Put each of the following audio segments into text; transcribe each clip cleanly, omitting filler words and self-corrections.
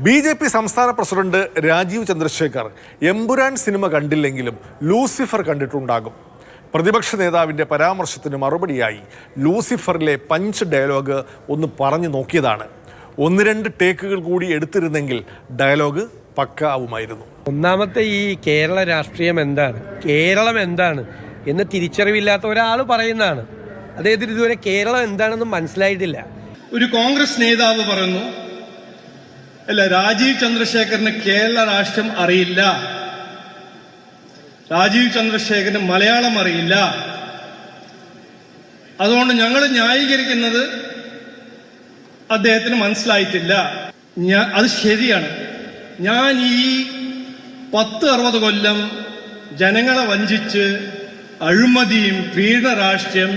BJP സംസ്ഥാന president Rajeev Chandrasekhar Empuraan സിനിമ കണ്ടില്ലെങ്കിലും ലൂസിഫർ കണ്ടിട്ടുണ്ടാകും. പ്രതിപക്ഷ നേതാവിൻ്റെ പരാമർശത്തിന് മറുപടിയായി ലൂസിഫറിലെ പഞ്ച് ഡയലോഗ് ഒന്ന് പറഞ്ഞു നോക്കിയതാണ്. 1-2 ടേക്കുകൾ കൂടി എടുത്തിരുന്നെങ്കിൽ ഡയലോഗ് പക്ക ആവുമായിരുന്നു. ഒന്നാമത്തെ ഈ കേരള രാഷ്ട്രീയം എന്താണ്, കേരളം എന്താണ് എന്ന് തിരിച്ചറിവില്ലാത്ത ഒരാൾ പറയുന്നതാണ്. അദ്ദേഹത്തിന് ഇതുവരെ കേരളം എന്താണെന്ന് മനസ്സിലായിട്ടില്ല. ഒരു കോൺഗ്രസ് നേതാവ് പറയുന്നു, അല്ല, രാജീവ് ചന്ദ്രശേഖറിന് കേരള രാഷ്ട്രം അറിയില്ല, രാജീവ് ചന്ദ്രശേഖരന് മലയാളം അറിയില്ല, അതുകൊണ്ട് ഞങ്ങൾ ന്യായീകരിക്കുന്നത് അദ്ദേഹത്തിന് മനസ്സിലായിട്ടില്ല. അത് ശരിയാണ്. ഞാൻ ഈ 10-60 കൊല്ലം ജനങ്ങളെ വഞ്ചിച്ച് അഴിമതിയും പീഡന രാഷ്ട്രീയം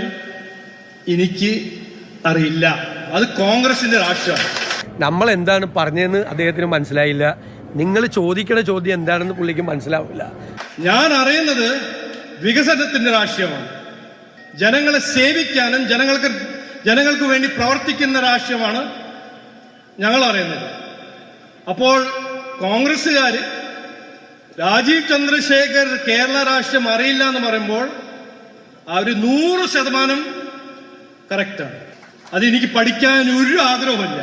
എനിക്ക് അറിയില്ല. അത് കോൺഗ്രസിന്റെ രാഷ്ട്രമാണ്. നമ്മൾ എന്താണ് പറഞ്ഞതെന്ന് അദ്ദേഹത്തിന് മനസ്സിലായില്ല. നിങ്ങൾ ചോദിക്കുന്ന ചോദ്യം എന്താണെന്ന് പുള്ളിക്ക് മനസ്സിലാവില്ല. ഞാൻ അറിയുന്നത് വികസനത്തിന്റെ രാഷ്ട്രീയമാണ്, ജനങ്ങളെ സേവിക്കാനും ജനങ്ങൾക്ക് വേണ്ടി പ്രവർത്തിക്കുന്ന രാഷ്ട്രീയമാണ് ഞങ്ങൾ അറിയുന്നത്. അപ്പോൾ കോൺഗ്രസ്സുകാർ രാജീവ് ചന്ദ്രശേഖർ കേരള രാഷ്ട്രീയം അറിയില്ല എന്ന് പറയുമ്പോൾ അവർ 100% കറക്റ്റാണ്. അതെനിക്ക് പഠിക്കാൻ ഒരു ആഗ്രഹമില്ല.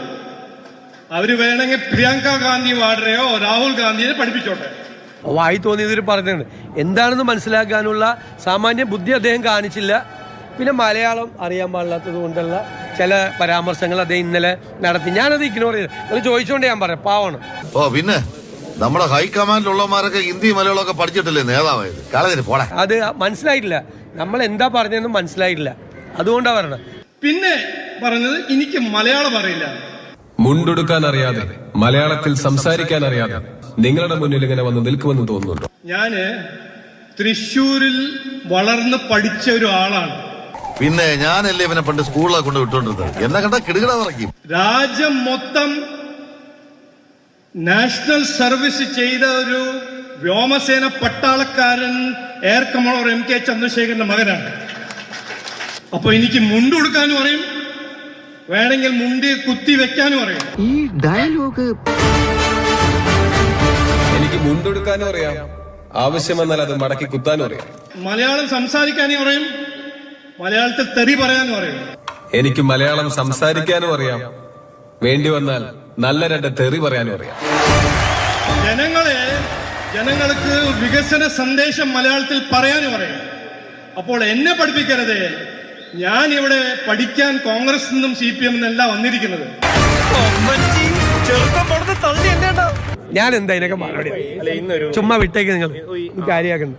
അവര് വേണമെങ്കിൽ പ്രിയങ്ക ഗാന്ധി വാഡ്രയോ രാഹുൽ ഗാന്ധിയെ പഠിപ്പിച്ചോട്ടെ. വായി തോന്നിയതിൽ പറഞ്ഞിട്ടുണ്ട്. എന്താണെന്ന് മനസ്സിലാക്കാനുള്ള സാമാന്യ ബുദ്ധി അദ്ദേഹം കാണിച്ചില്ല. പിന്നെ മലയാളം അറിയാൻ പാടില്ലാത്തത് കൊണ്ടുള്ള ചില പരാമർശങ്ങൾ അദ്ദേഹം ഇന്നലെ നടത്തി. ഞാനത് ഇഗ്നോർ ചെയ്തു. അത് ചോദിച്ചുകൊണ്ട് ഞാൻ പറയാം, പാവണം. പിന്നെ നമ്മുടെ ഹൈക്കമാൻഡിലുള്ളമാരൊക്കെ ഹിന്ദി മലയാളമൊക്കെ പഠിച്ചിട്ടില്ലേ നേതാവായത്? അത് മനസ്സിലായിട്ടില്ല. നമ്മൾ എന്താ പറഞ്ഞതെന്ന് മനസ്സിലായിട്ടില്ല. അതുകൊണ്ടാണ് പറഞ്ഞത്. പിന്നെ പറഞ്ഞത് എനിക്ക് മലയാളം അറിയില്ല. മുണ്ടെടുക്കാൻ അറിയാതെ, മലയാളത്തിൽ സംസാരിക്കാൻ അറിയാതെ നിങ്ങളുടെ മുന്നിൽ ഇങ്ങനെ വന്ന് നിൽക്കുമെന്ന് തോന്നുന്നുണ്ടോ? ഞാന് തൃശ്ശൂരിൽ വളർന്ന് പഠിച്ച ഒരു ആളാണ്. പിന്നെ ഞാനല്ലേ ഇവനെ പണ്ട് സ്കൂളിലൊക്കെ കൊണ്ട് വിട്ടോണ്ടിരുന്നത്. എന്നെ കണ്ട കിടുകിട പറയും. രാജ്യം മൊത്തം നാഷണൽ സർവീസ് ചെയ്ത ഒരു വ്യോമസേന പട്ടാളക്കാരൻ എയർ കമാൻഡർ MK ചന്ദ്രശേഖരന്റെ മകനാണ്. അപ്പൊ എനിക്ക് മുണ്ടുകൊടുക്കാനും അറിയും, വേണമെങ്കിൽ മുണ്ടി കുത്തി വെക്കാനും അറിയാം. ഈ ഡയലോഗ് എനിക്ക് മുണ്ടെടുക്കാനും അറിയാം, ആവശ്യം വന്നാൽ അത് മടക്കി കുത്താനും അറിയാം. മലയാളം സംസാരിക്കാനും അറിയും, മലയാളത്തിൽ തെറി പറയാനും അറിയും. എനിക്ക് മലയാളം സംസാരിക്കാനും അറിയാം, വേണ്ടി വന്നാൽ നല്ല 2 തെറി പറയാനും അറിയാം. ജനങ്ങൾക്ക് വികസന സന്ദേശം മലയാളത്തിൽ പറയാനും അറിയാം. അപ്പോൾ എന്നെ പഠിപ്പിക്കരുത്. ഞാൻ ഇവിടെ പഠിക്കാൻ കോൺഗ്രസ് നിന്നും CPM നിന്നല്ല വന്നിരിക്കുന്നത്. ഞാൻ എന്താ ഇതിനൊക്കെ മറുപടി? ചുമ്മാ വിട്ടേക്ക്, നിങ്ങൾ കാര്യമാക്കുന്നു.